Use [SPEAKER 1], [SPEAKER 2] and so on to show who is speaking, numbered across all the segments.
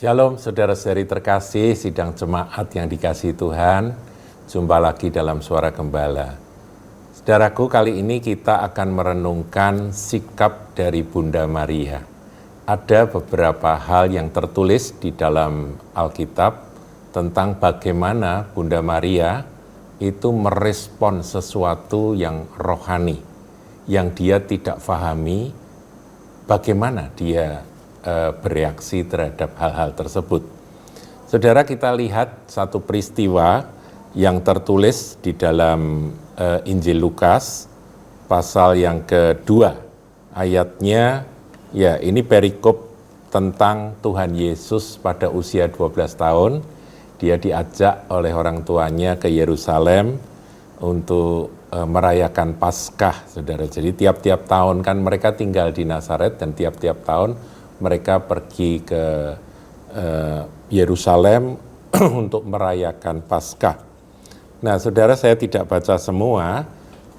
[SPEAKER 1] Shalom saudara-saudari terkasih, sidang jemaat yang dikasihi Tuhan. Jumpa lagi dalam Suara Gembala. Saudaraku, kali ini kita akan merenungkan sikap dari Bunda Maria. Ada beberapa hal yang tertulis di dalam Alkitab tentang bagaimana Bunda Maria itu merespon sesuatu yang rohani, yang dia tidak pahami, bagaimana dia bereaksi terhadap hal-hal tersebut. Saudara, kita lihat satu peristiwa yang tertulis di dalam Injil Lukas pasal yang kedua, ayatnya ya ini perikop tentang Tuhan Yesus pada usia 12 tahun. Dia diajak oleh orang tuanya ke Yerusalem untuk merayakan Paskah, saudara. Jadi tiap-tiap tahun kan mereka tinggal di Nazaret dan tiap-tiap tahun mereka pergi ke Yerusalem untuk merayakan Paskah. Nah, saudara, saya tidak baca semua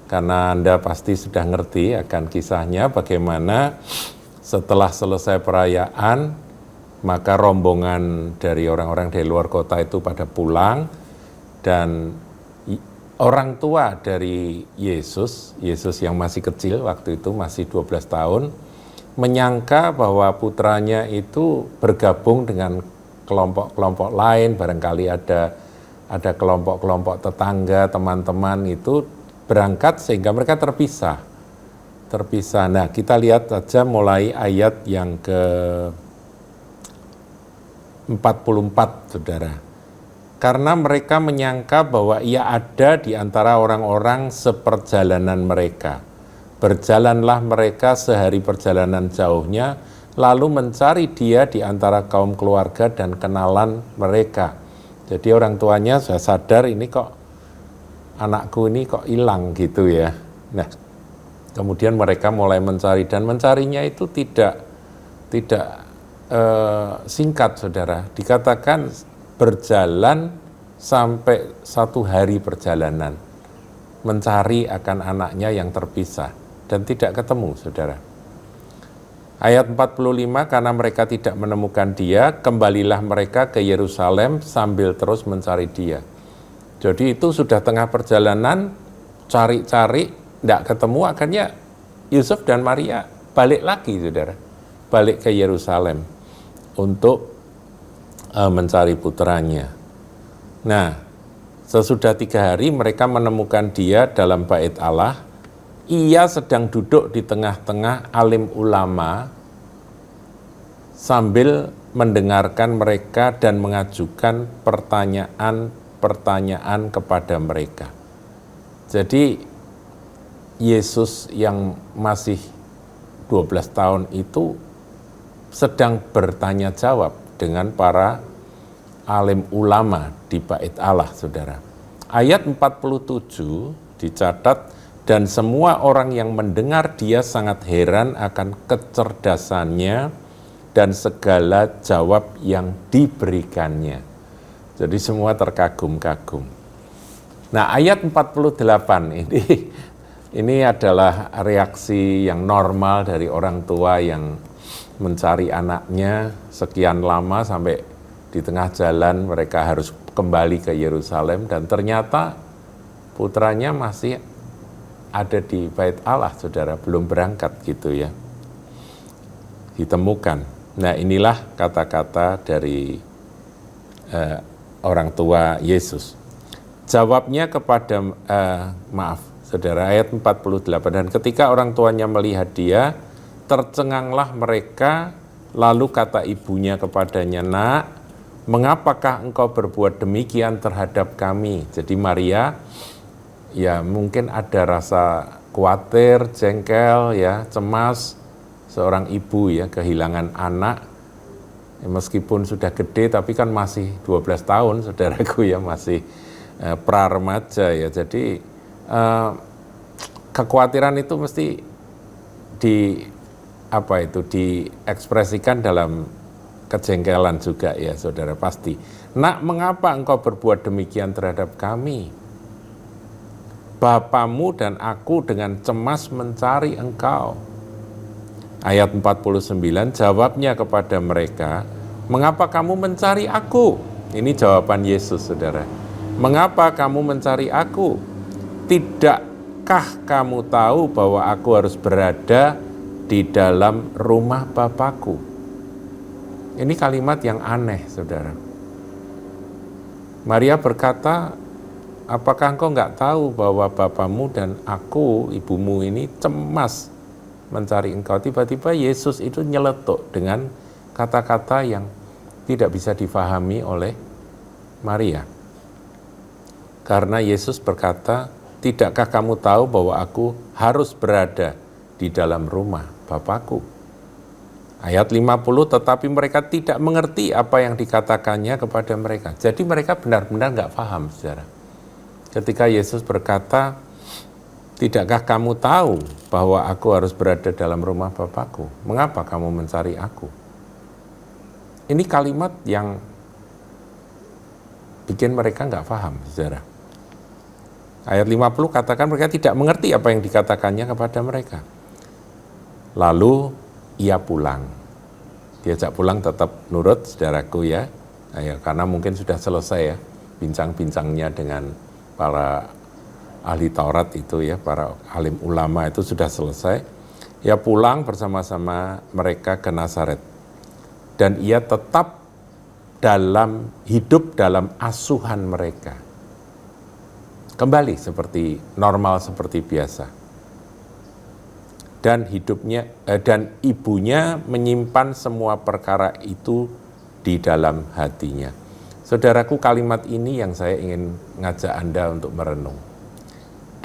[SPEAKER 1] karena Anda pasti sudah ngerti akan kisahnya bagaimana setelah selesai perayaan, maka rombongan dari orang-orang dari luar kota itu pada pulang dan orang tua dari Yesus yang masih kecil waktu itu, masih 12 tahun, menyangka bahwa putranya itu bergabung dengan kelompok-kelompok lain, barangkali ada kelompok-kelompok tetangga, teman-teman itu berangkat sehingga mereka terpisah. Nah, kita lihat saja mulai ayat yang ke-44, saudara. Karena mereka menyangka bahwa ia ada di antara orang-orang seperjalanan mereka. Berjalanlah mereka sehari perjalanan jauhnya, lalu mencari dia di antara kaum keluarga dan kenalan mereka. Jadi orang tuanya sudah sadar, ini kok anakku ini kok hilang gitu ya. Nah, kemudian mereka mulai mencari dan mencarinya itu tidak singkat, saudara. Dikatakan berjalan sampai 1 hari perjalanan mencari akan anaknya yang terpisah. Dan tidak ketemu, saudara. Ayat 45, karena mereka tidak menemukan dia, kembalilah mereka ke Yerusalem sambil terus mencari dia. Jadi itu sudah tengah perjalanan, cari-cari, tidak ketemu, akhirnya Yusuf dan Maria balik lagi, saudara. Balik ke Yerusalem untuk mencari putranya. Nah, sesudah 3 hari mereka menemukan dia dalam bait Allah. Ia sedang duduk di tengah-tengah alim ulama sambil mendengarkan mereka dan mengajukan pertanyaan-pertanyaan kepada mereka. Jadi Yesus yang masih 12 tahun itu sedang bertanya jawab dengan para alim ulama di bait Allah, saudara. Ayat 47 dicatat, dan semua orang yang mendengar dia sangat heran akan kecerdasannya dan segala jawab yang diberikannya. Jadi semua terkagum-kagum. Nah, ayat 48 ini adalah reaksi yang normal dari orang tua yang mencari anaknya sekian lama sampai di tengah jalan mereka harus kembali ke Yerusalem dan ternyata putranya masih ada di bait Allah, saudara, belum berangkat gitu ya. Ditemukan. Nah, inilah kata-kata dari orang tua Yesus. Jawabnya kepada, saudara, ayat 48, dan ketika orang tuanya melihat dia, tercenganglah mereka, lalu kata ibunya kepadanya, "Nak, mengapakah engkau berbuat demikian terhadap kami?" Jadi Maria ya mungkin ada rasa khawatir, jengkel, ya, cemas seorang ibu ya kehilangan anak. Ya, meskipun sudah gede tapi kan masih 12 tahun, saudaraku ya, masih pra-remaja ya. Jadi kekhawatiran itu mesti diekspresikan dalam kejengkelan juga ya, saudara, pasti. "Nak, mengapa engkau berbuat demikian terhadap kami? Bapamu dan aku dengan cemas mencari engkau." Ayat 49, jawabnya kepada mereka, Mengapa kamu mencari aku? Ini jawaban Yesus, saudara. Mengapa kamu mencari aku? Tidakkah kamu tahu bahwa aku harus berada di dalam rumah Bapakku? Ini kalimat yang aneh, saudara. Maria berkata, apakah engkau nggak tahu bahwa bapamu dan aku, ibumu ini cemas mencari engkau? Tiba-tiba Yesus itu nyeletuk dengan kata-kata yang tidak bisa difahami oleh Maria. Karena Yesus berkata, tidakkah kamu tahu bahwa aku harus berada di dalam rumah Bapakku? Ayat 50, tetapi mereka tidak mengerti apa yang dikatakannya kepada mereka. Jadi mereka benar-benar nggak paham, saudara. Ketika Yesus berkata, tidakkah kamu tahu bahwa aku harus berada dalam rumah Bapakku? Mengapa kamu mencari aku? Ini kalimat yang bikin mereka nggak paham, saudara. Ayat 50 katakan mereka tidak mengerti apa yang dikatakannya kepada mereka. Lalu ia pulang. Diajak pulang tetap nurut, saudaraku ya. Karena mungkin sudah selesai ya bincang-bincangnya dengan para ahli Taurat itu ya, para alim ulama itu sudah selesai. Ia pulang bersama-sama mereka ke Nazaret. Dan ia tetap hidup dalam asuhan mereka. Kembali seperti normal, seperti biasa. Dan ibunya menyimpan semua perkara itu di dalam hatinya. Saudaraku, kalimat ini yang saya ingin ngajak Anda untuk merenung.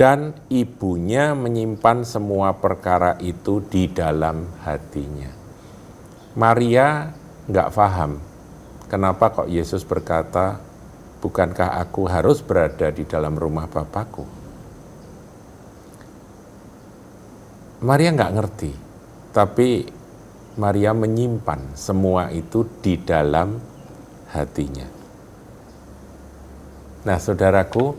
[SPEAKER 1] Dan ibunya menyimpan semua perkara itu di dalam hatinya. Maria nggak paham kenapa kok Yesus berkata, bukankah aku harus berada di dalam rumah Bapakku? Maria nggak ngerti, tapi Maria menyimpan semua itu di dalam hatinya. Nah, saudaraku,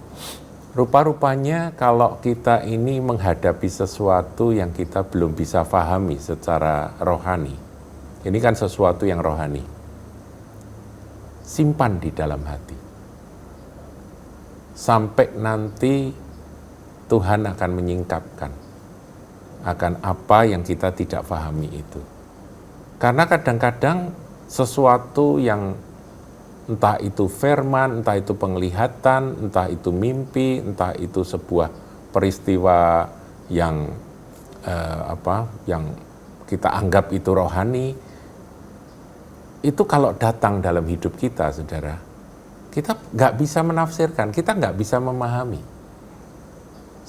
[SPEAKER 1] rupa-rupanya kalau kita ini menghadapi sesuatu yang kita belum bisa pahami secara rohani, ini kan sesuatu yang rohani, simpan di dalam hati. Sampai nanti Tuhan akan menyingkapkan akan apa yang kita tidak pahami itu. Karena kadang-kadang sesuatu yang entah itu firman, entah itu penglihatan, entah itu mimpi, entah itu sebuah peristiwa yang yang kita anggap itu rohani, itu kalau datang dalam hidup kita, saudara, kita nggak bisa menafsirkan, kita nggak bisa memahami.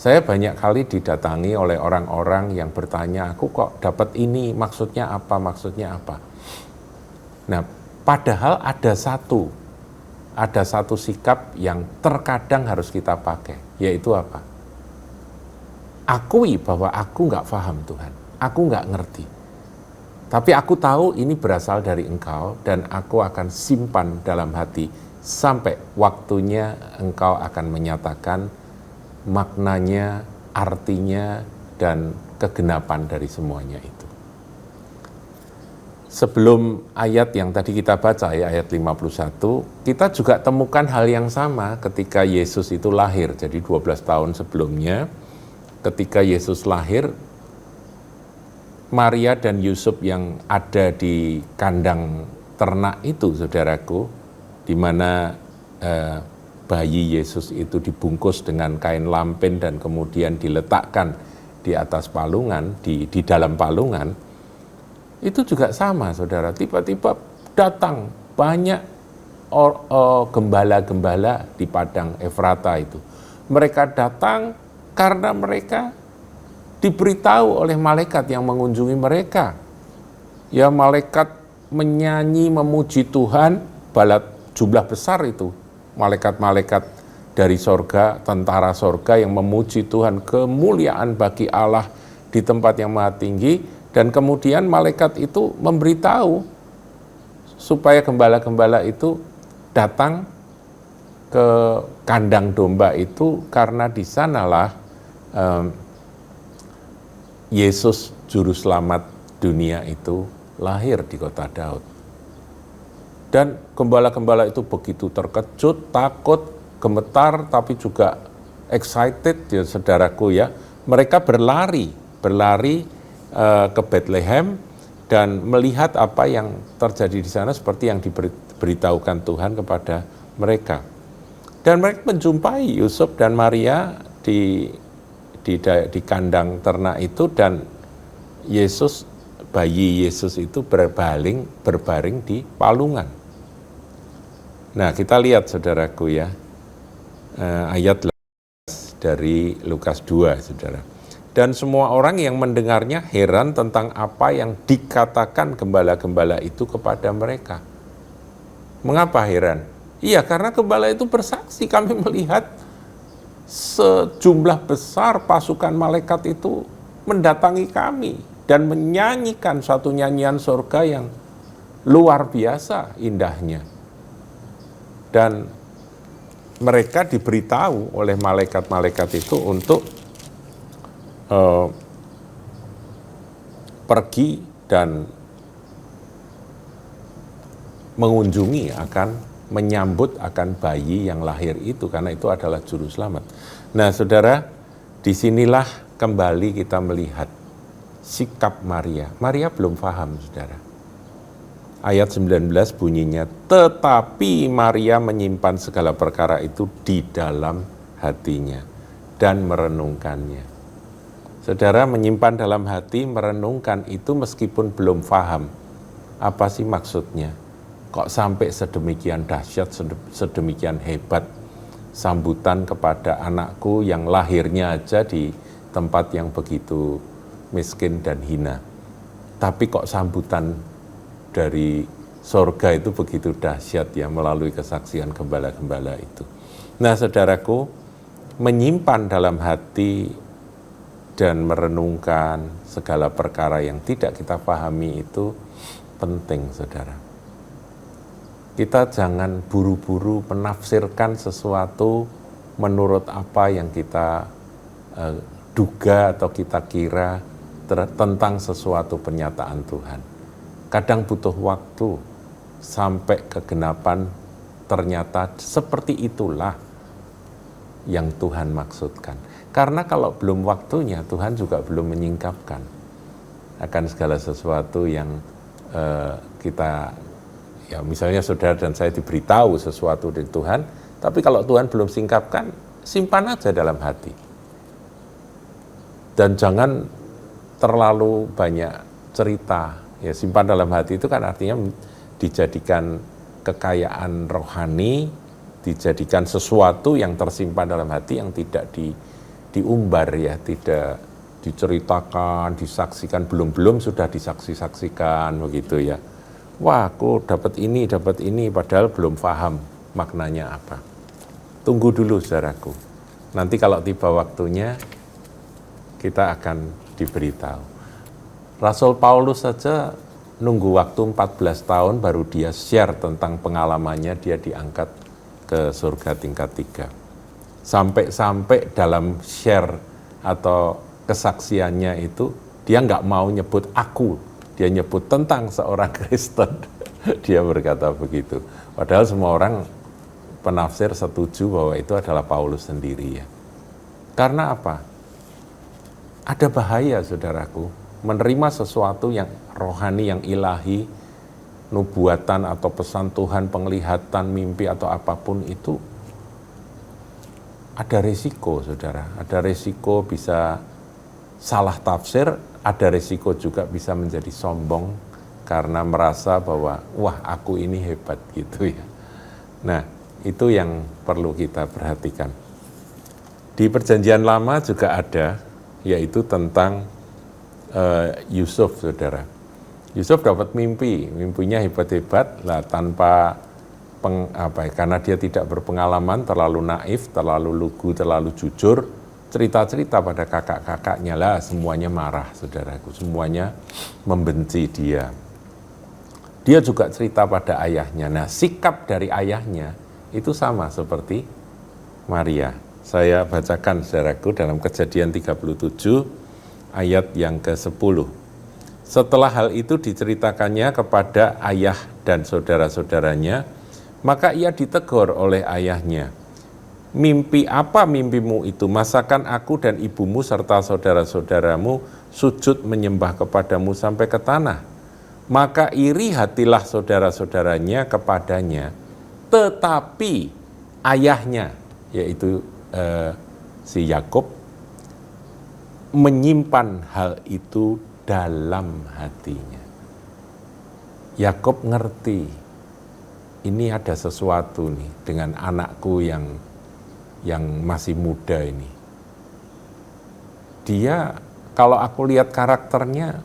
[SPEAKER 1] Saya banyak kali didatangi oleh orang-orang yang bertanya, aku kok dapat ini, maksudnya apa, maksudnya apa. Nah, padahal ada satu sikap yang terkadang harus kita pakai, yaitu apa? Akui bahwa aku nggak paham Tuhan, aku nggak ngerti. Tapi aku tahu ini berasal dari Engkau dan aku akan simpan dalam hati sampai waktunya Engkau akan menyatakan maknanya, artinya, dan kegenapan dari semuanya itu. Sebelum ayat yang tadi kita baca ya, ayat 51, kita juga temukan hal yang sama ketika Yesus itu lahir. Jadi 12 tahun sebelumnya, ketika Yesus lahir, Maria dan Yusuf yang ada di kandang ternak itu, saudaraku, di mana bayi Yesus itu dibungkus dengan kain lampen dan kemudian diletakkan di atas palungan, di dalam palungan, itu juga sama, saudara. Tiba-tiba datang banyak gembala-gembala di padang Efrata itu. Mereka datang karena mereka diberitahu oleh malaikat yang mengunjungi mereka. Ya, malaikat menyanyi, memuji Tuhan, jumlah besar itu. Malaikat-malaikat dari sorga, tentara sorga yang memuji Tuhan, kemuliaan bagi Allah di tempat yang maha tinggi, dan kemudian malaikat itu memberitahu supaya gembala-gembala itu datang ke kandang domba itu, karena di sanalah Yesus Juru Selamat dunia itu lahir di kota Daud. Dan gembala-gembala itu begitu terkejut, takut, gemetar, tapi juga excited ya saudaraku ya. Mereka berlari ke Bethlehem dan melihat apa yang terjadi di sana seperti yang diberitahukan Tuhan kepada mereka. Dan mereka menjumpai Yusuf dan Maria di kandang ternak itu, dan bayi Yesus itu berbaring di palungan. Nah, kita lihat saudaraku ya, ayat 18 dari Lukas 2, saudara. Dan semua orang yang mendengarnya heran tentang apa yang dikatakan gembala-gembala itu kepada mereka. Mengapa heran? Iya, karena gembala itu bersaksi, kami melihat sejumlah besar pasukan malaikat itu mendatangi kami dan menyanyikan satu nyanyian surga yang luar biasa indahnya. Dan mereka diberitahu oleh malaikat-malaikat itu untuk pergi dan mengunjungi menyambut akan bayi yang lahir itu, karena itu adalah juru selamat. Nah, saudara, disinilah kembali kita melihat sikap Maria. Maria belum paham, saudara. Ayat 19 bunyinya, tetapi Maria menyimpan segala perkara itu di dalam hatinya dan merenungkannya. Saudara, menyimpan dalam hati, merenungkan itu meskipun belum paham. Apa sih maksudnya? Kok sampai sedemikian dahsyat, sedemikian hebat sambutan kepada anakku yang lahirnya aja di tempat yang begitu miskin dan hina. Tapi kok sambutan dari sorga itu begitu dahsyat ya, melalui kesaksian gembala-gembala itu. Nah, saudaraku, menyimpan dalam hati dan merenungkan segala perkara yang tidak kita pahami itu penting, saudara. Kita jangan buru-buru menafsirkan sesuatu menurut apa yang kita duga atau kita kira tentang sesuatu penyataan Tuhan. Kadang butuh waktu sampai kegenapan, ternyata seperti itulah yang Tuhan maksudkan. Karena kalau belum waktunya, Tuhan juga belum menyingkapkan akan segala sesuatu yang kita, ya misalnya saudara dan saya diberitahu sesuatu dari Tuhan, tapi kalau Tuhan belum singkapkan, simpan aja dalam hati. Dan jangan terlalu banyak cerita, ya simpan dalam hati itu kan artinya dijadikan kekayaan rohani, dijadikan sesuatu yang tersimpan dalam hati yang tidak diumbar ya, tidak diceritakan, disaksikan, belum sudah disaksikan begitu ya. Wah, aku dapat ini, padahal belum paham maknanya apa. Tunggu dulu, saudaraku. Nanti kalau tiba waktunya, kita akan diberitahu. Rasul Paulus saja nunggu waktu 14 tahun baru dia share tentang pengalamannya, dia diangkat ke surga tingkat 3. Sampai dalam share atau kesaksiannya itu, dia nggak mau nyebut aku, dia nyebut tentang seorang Kristen. Dia berkata begitu. Padahal semua orang penafsir setuju bahwa itu adalah Paulus sendiri ya. Karena apa? Ada bahaya, saudaraku, menerima sesuatu yang rohani, yang ilahi, nubuatan atau pesan Tuhan, penglihatan, mimpi atau apapun itu, ada resiko, saudara. Ada resiko bisa salah tafsir, ada resiko juga bisa menjadi sombong karena merasa bahwa, wah aku ini hebat gitu ya. Nah, itu yang perlu kita perhatikan. Di Perjanjian Lama juga ada, yaitu tentang Yusuf, saudara. Yusuf dapat mimpinya hebat-hebat, lah tanpa karena dia tidak berpengalaman, terlalu naif, terlalu lugu, terlalu jujur, cerita-cerita pada kakak-kakaknya lah, semuanya marah, saudaraku, semuanya membenci dia. Dia juga cerita pada ayahnya. Nah, sikap dari ayahnya itu sama seperti Maria. Saya bacakan, saudaraku, dalam Kejadian 37 ayat yang ke-10. Setelah hal itu diceritakannya kepada ayah dan saudara-saudaranya, maka ia ditegur oleh ayahnya. Mimpi apa mimpimu itu? Masakan aku dan ibumu serta saudara-saudaramu sujud menyembah kepadamu sampai ke tanah? Maka iri hatilah saudara-saudaranya kepadanya, tetapi ayahnya, yaitu si Yakub, menyimpan hal itu dalam hatinya. Yakub ngerti, ini ada sesuatu nih dengan anakku yang masih muda ini. Dia, kalau aku lihat karakternya,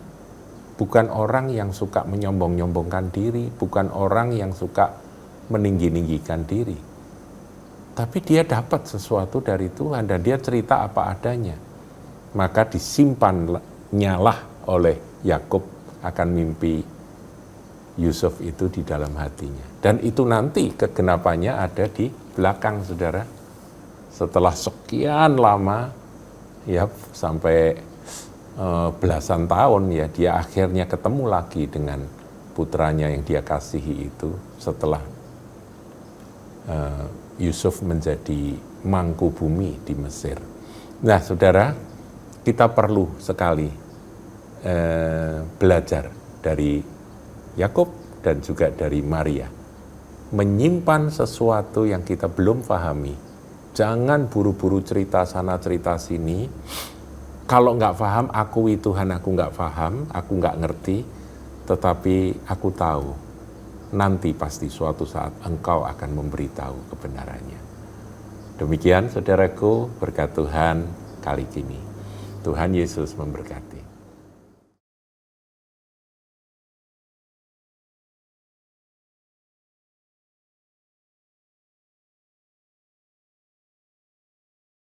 [SPEAKER 1] bukan orang yang suka menyombong-nyombongkan diri, bukan orang yang suka meninggi-ninggikan diri. Tapi dia dapat sesuatu dari Tuhan dan dia cerita apa adanya. Maka disimpan-nyalah oleh Yakub akan mimpi Yusuf itu di dalam hatinya. Dan itu nanti kegenapannya ada di belakang, saudara. Setelah sekian lama, ya sampai belasan tahun, ya dia akhirnya ketemu lagi dengan putranya yang dia kasihi itu setelah Yusuf menjadi mangku bumi di Mesir. Nah, saudara, kita perlu sekali belajar dari Yakub dan juga dari Maria. Menyimpan sesuatu yang kita belum pahami. Jangan buru-buru cerita sana cerita sini. Kalau nggak paham, akui Tuhan aku nggak paham, aku nggak ngerti. Tetapi aku tahu, nanti pasti suatu saat engkau akan memberitahu kebenarannya. Demikian saudaraku, berkat Tuhan kali ini. Tuhan Yesus memberkati.